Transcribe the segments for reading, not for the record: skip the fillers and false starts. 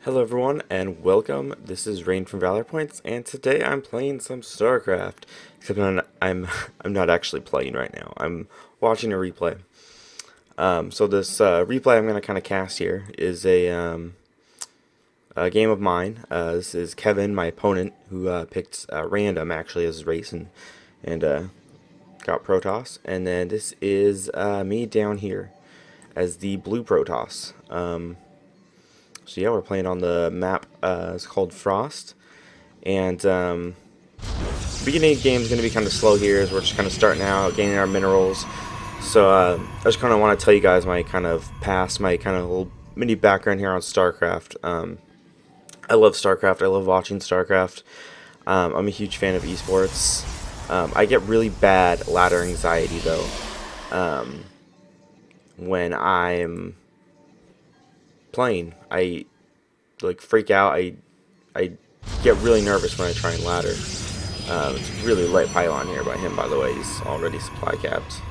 Hello everyone and welcome. This is Rain from Valor Points, and today I'm playing some StarCraft. Except I'm not actually playing right now. I'm watching a replay. So this replay I'm going to kind of cast here is a game of mine. This is Kevin, my opponent, who picked random actually as his race and got Protoss. And then this is me down here as the blue Protoss. So yeah, we're playing on the map. It's called Frost, and beginning of the game is going to be kind of slow here, as we're just kind of starting out, gaining our minerals. So I just kind of want to tell you guys my kind of past, my kind of little mini background here on StarCraft. I love StarCraft. I love watching StarCraft. I'm a huge fan of esports. I get really bad ladder anxiety though when I'm playing. I like freak out. I get really nervous when I try and ladder. It's really light pylon here by him, by the way. He's already supply capped.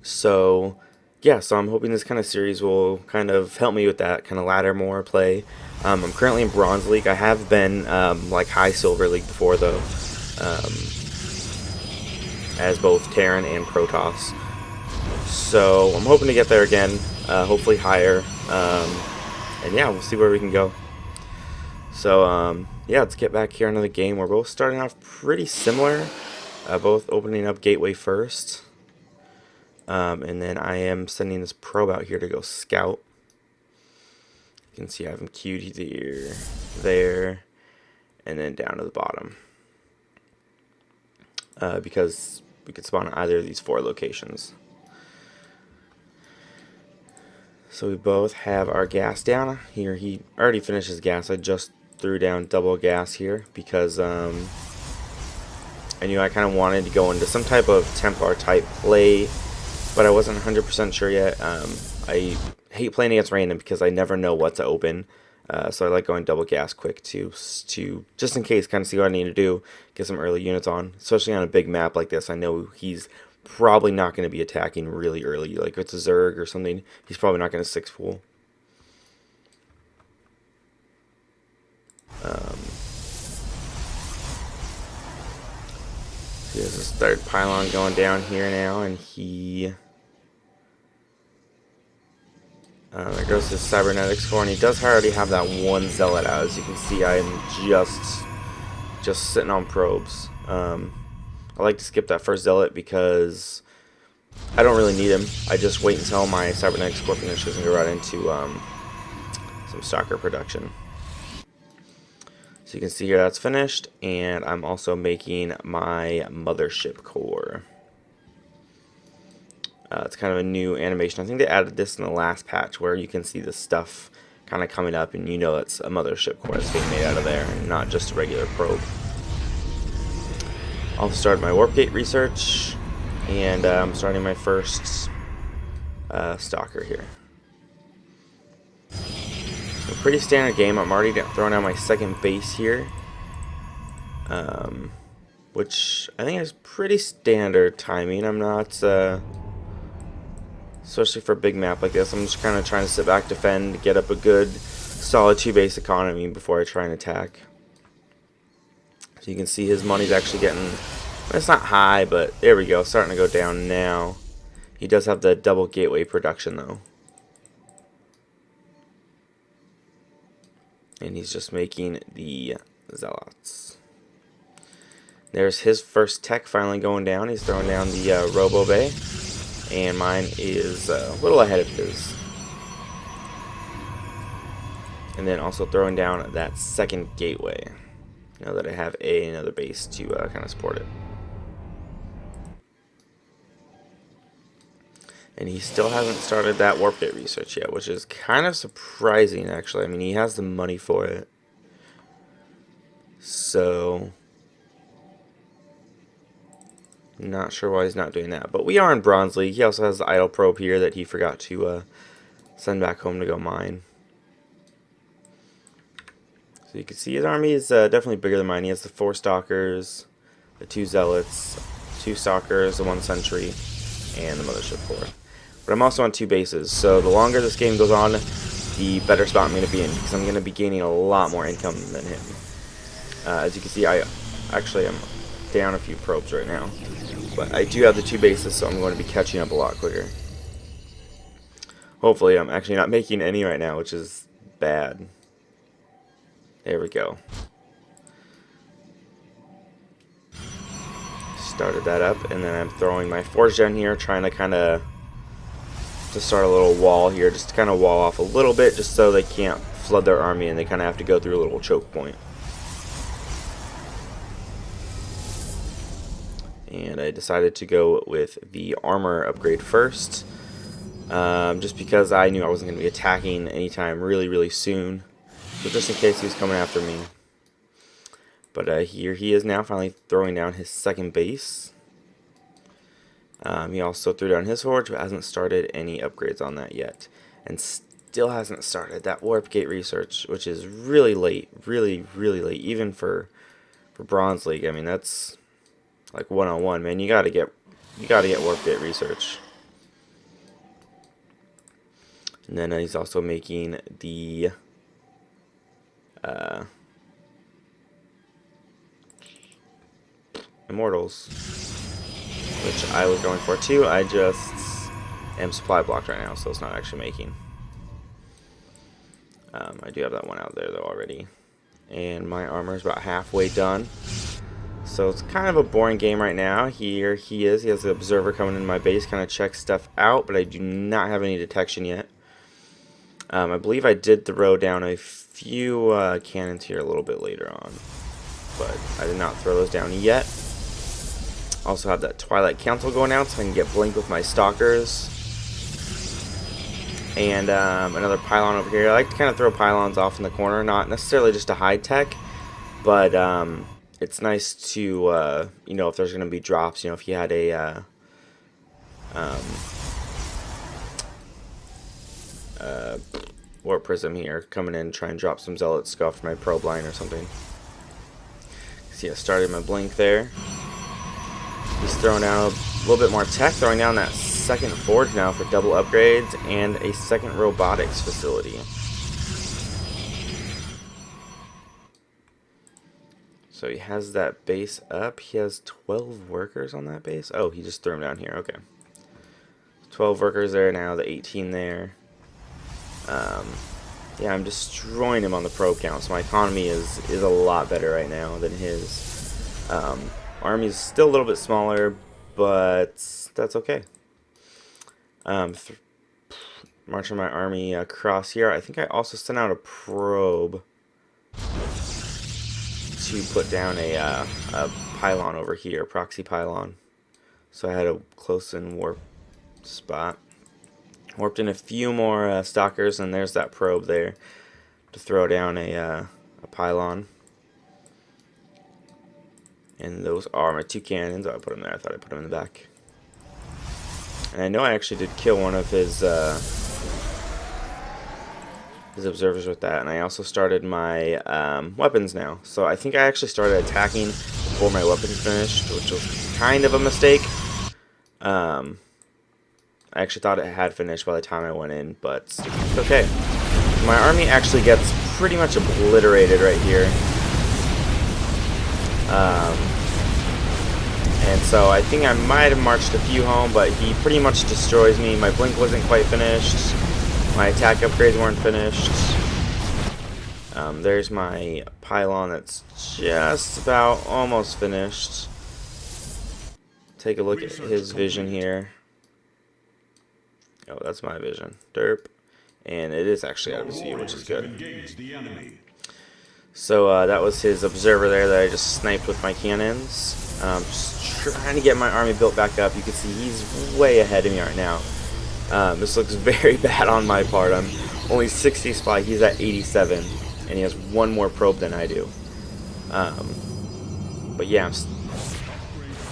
So yeah, so I'm hoping this kind of series will kind of help me with that kind of ladder more play. I'm currently in Bronze League. I have been like High Silver League before though, as both Terran and Protoss. So I'm hoping to get there again, hopefully higher, and yeah, we'll see where we can go. So yeah, let's get back here another game. We're both starting off pretty similar, both opening up gateway first, and then I am sending this probe out here to go scout. You can see I have him queued here, there, and then down to the bottom, because we could spawn at either of these 4 locations. So we both have our gas down here. He already finished his gas. I just threw down double gas here because I knew I kind of wanted to go into some type of Templar type play, but I wasn't 100% sure yet. I hate playing against random because I never know what to open. So I like going double gas quick to just in case, kind of see what I need to do, get some early units on, especially on a big map like this. I know he's probably not going to be attacking really early. Like if it's a Zerg or something, he's probably not going to 6-pool. So he has this third pylon going down here now, and he there goes his cybernetics core, and he does already have that one zealot out. As you can see, I am just sitting on probes. I like to skip that first zealot because I don't really need him. I just wait until my cybernetics core finishes and go right into some stalker production. So you can see here that's finished, and I'm also making my mothership core. It's kind of a new animation. I think they added this in the last patch where you can see the stuff kind of coming up, and you know it's a mothership core that's being made out of there and not just a regular probe. I'll start my warp gate research, and I'm starting my first stalker here. So pretty standard game. I'm already throwing out my second base here, which I think is pretty standard timing. I'm not, especially for a big map like this, I'm just kind of trying to sit back, defend, get up a good solid 2 base economy before I try and attack. So you can see his money's actually getting, it's not high, but there we go, starting to go down now. He does have the double gateway production though. And he's just making the zealots. There's his first tech finally going down. He's throwing down the Robo Bay, and mine is a little ahead of his. And then also throwing down that second gateway, now that I have another base to kind of support it. And he still hasn't started that warp gate research yet, which is kind of surprising actually. I mean, he has the money for it. So not sure why he's not doing that. But we are in Bronze League. He also has the idle probe here that he forgot to send back home to go mine. So you can see his army is definitely bigger than mine. He has the 4 stalkers, the 2 zealots, 2 stalkers, the 1 sentry, and the mothership core. But I'm also on 2 bases, so the longer this game goes on, the better spot I'm going to be in, because I'm going to be gaining a lot more income than him. As you can see, I actually am down a few probes right now, but I do have the 2 bases, so I'm going to be catching up a lot quicker. Hopefully, I'm actually not making any right now, which is bad. There we go. Started that up, and then I'm throwing my 4th gen here, trying to start a little wall here, just to kind of wall off a little bit, just so they can't flood their army and they kind of have to go through a little choke point. And I decided to go with the armor upgrade first, just because I knew I wasn't going to be attacking anytime really soon, so just in case he was coming after me. But here he is now, finally throwing down his 2nd base. He also threw down his forge, but hasn't started any upgrades on that yet. And still hasn't started that warp gate research, which is really late, really late, even for Bronze League. I mean, that's like 101, man. You gotta get warp gate research. And then he's also making the Immortals, which I was going for too. I just am supply blocked right now, so it's not actually making. I do have that one out there though already, and my armor is about halfway done. So it's kind of a boring game right now. Here he is. He has the observer coming in my base, kind of check stuff out, but I do not have any detection yet. I believe I did throw down a few cannons here a little bit later on, but I did not throw those down yet. Also have that Twilight Council going out, so I can get blink with my stalkers. And another pylon over here. I like to kind of throw pylons off in the corner, not necessarily just to hide tech, but it's nice to, you know, if there's going to be drops, you know, if you had a warp prism here coming in, try and drop some zealot scuff for my probe line or something. See, I started my blink there. He's throwing down a little bit more tech, throwing down that 2nd forge now for double upgrades and a 2nd robotics facility. So he has that base up. He has 12 workers on that base. Oh, he just threw them down here. Okay. 12 workers there now, the 18 there. Yeah, I'm destroying him on the probe count, so my economy is a lot better right now than his. Army's still a little bit smaller, but that's okay. Marching my army across here. I think I also sent out a probe to put down a pylon over here, proxy pylon. So I had a close-in warp spot. Warped in a few more stalkers, and there's that probe there to throw down a pylon. And those are my 2 cannons. Oh, I put them there. I thought I put them in the back. And I know I actually did kill one of his observers with that. And I also started my weapons now. So I think I actually started attacking before my weapons finished, which was kind of a mistake. I actually thought it had finished by the time I went in, but it's okay. My army actually gets pretty much obliterated right here. And so I think I might have marched a few home, but he pretty much destroys me. My blink wasn't quite finished. My attack upgrades weren't finished. There's my pylon that's just about almost finished. Take a look at his vision here. Oh, that's my vision. Derp. And it is actually out of his view, which is good. So that was his observer there that I just sniped with my cannons. Just trying to get my army built back up. You can see he's way ahead of me right now. This looks very bad on my part. I'm only 60 supply. He's at 87, and he has one more probe than I do. But yeah,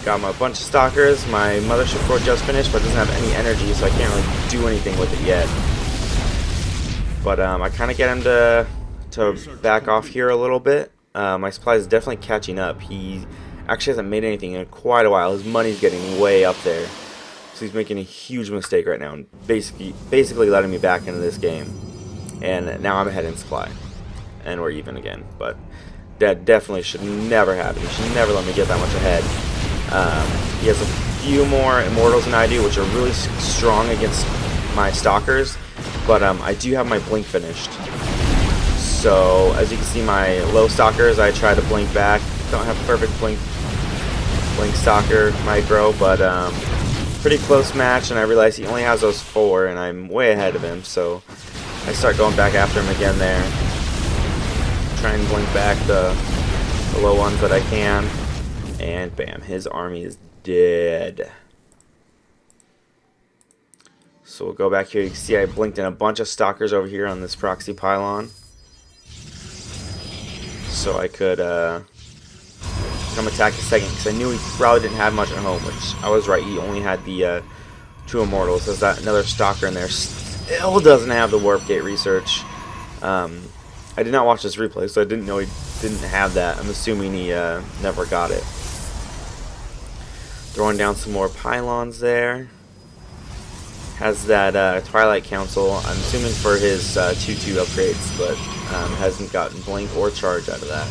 got my bunch of stalkers. My mothership core just finished, but it doesn't have any energy, so I can't really do anything with it yet. But I kind of get him to back off here a little bit. My supply is definitely catching up. He actually hasn't made anything in quite a while. His money's getting way up there, so he's making a huge mistake right now and basically letting me back into this game. and now I'm ahead in supply, and we're even again. But that definitely should never happen. He should never let me get that much ahead. He has a few more immortals than I do, which are really strong against my stalkers, but I do have my blink finished. So as you can see, my low stalkers, I try to blink back. Don't have perfect blink stalker micro, but pretty close match, and I realize he only has those 4, and I'm way ahead of him, so I start going back after him again there. Try and blink back the low ones that I can, and bam, his army is dead. So we'll go back here. You can see I blinked in a bunch of stalkers over here on this proxy pylon, so I could come attack a second, because I knew he probably didn't have much at home, which I was right. He only had the 2 immortals. There's that another stalker in there. Still doesn't have the warp gate research. I did not watch this replay, so I didn't know he didn't have that. I'm assuming he never got it. Throwing down some more pylons there. Has that Twilight Council, I'm assuming for his 2-2 upgrades, but hasn't gotten blink or charge out of that.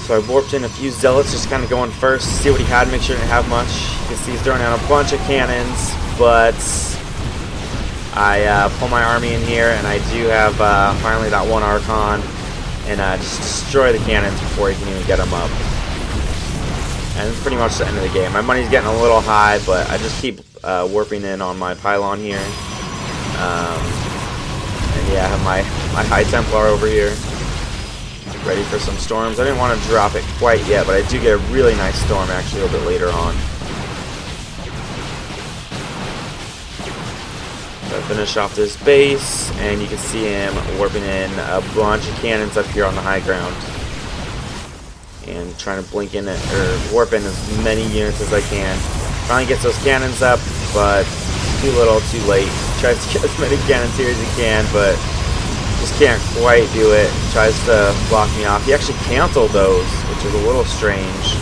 So I warped in a few zealots, just kind of going first, see what he had, make sure he didn't have much. You can see he's throwing out a bunch of cannons, but I pull my army in here, and I do have finally that 1 Archon, and just destroy the cannons before he can even get them up. And it's pretty much the end of the game. My money's getting a little high, but I just keep warping in on my pylon here. And yeah, I have my High Templar over here, ready for some storms. I didn't want to drop it quite yet, but I do get a really nice storm actually a little bit later on. So I finish off this base, and you can see him warping in a bunch of cannons up here on the high ground, and trying to blink in it, or warp in as many units as I can. Finally gets those cannons up, but too little, too late. Tries to get as many cannons here as he can, but just can't quite do it. Tries to block me off. He actually canceled those, which is a little strange.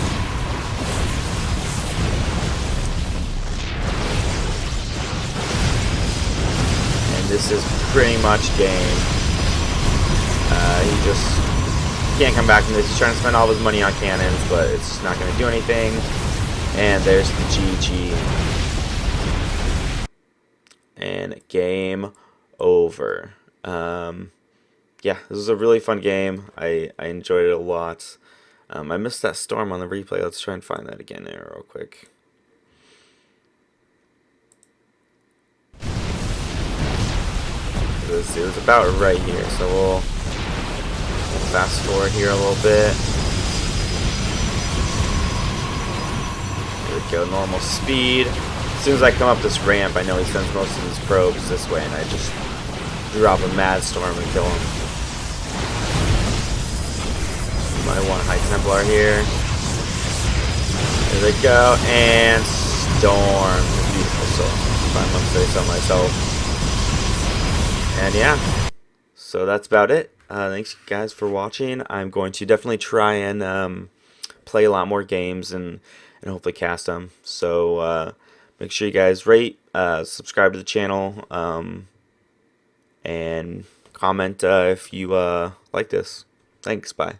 And this is pretty much game. He just can't come back from this. He's trying to spend all of his money on cannons, but it's just not going to do anything. And there's the GG. And game over. Yeah, this was a really fun game. I enjoyed it a lot. I missed that storm on the replay. Let's try and find that again there real quick. It was about right here, so we'll fast forward here a little bit. Here we go, normal speed. As soon as I come up this ramp, I know he sends most of his probes this way, and I just drop a mad storm and kill him. My 1 High Templar here. There they go, and storm. Beautiful storm, if I must say so myself. And yeah, so that's about it. Thanks guys for watching. I'm going to definitely try and play a lot more games and hopefully cast them. So make sure you guys rate, subscribe to the channel, and comment if you like this. Thanks, bye.